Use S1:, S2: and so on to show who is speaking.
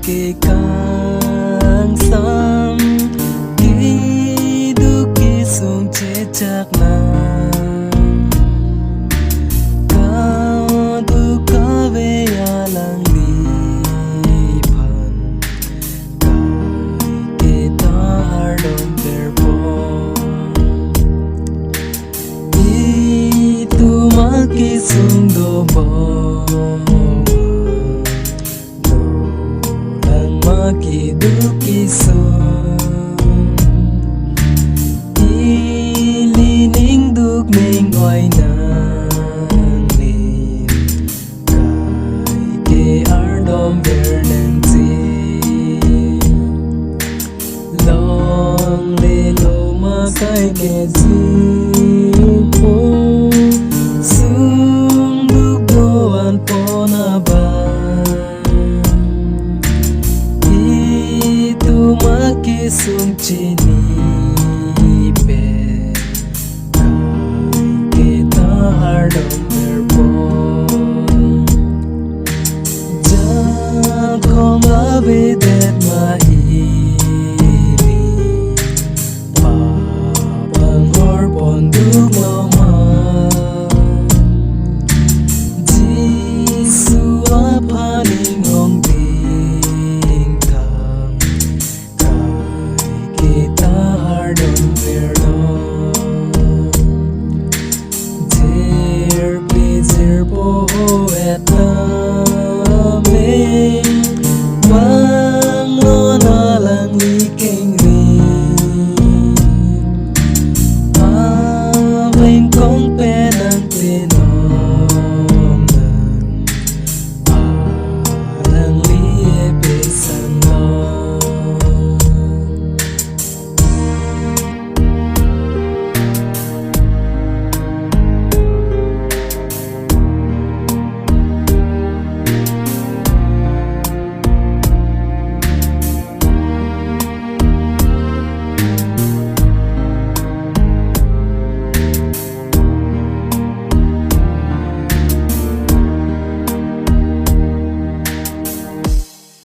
S1: kê càng xăm kê du kê xuống chế chắc nàng cao du cá về à lăng đi pan kai kê ta har dom jirpo itu maki sung do bo maki duki sung ilining duk ning oai nang lim kai ke ardom ver nang chi long le lo ma kai ke jirpo sung duk doan pona ba maki sung chini pe kai kita har dom jirpo ja kong labi det ma ili pa pang hor pon duk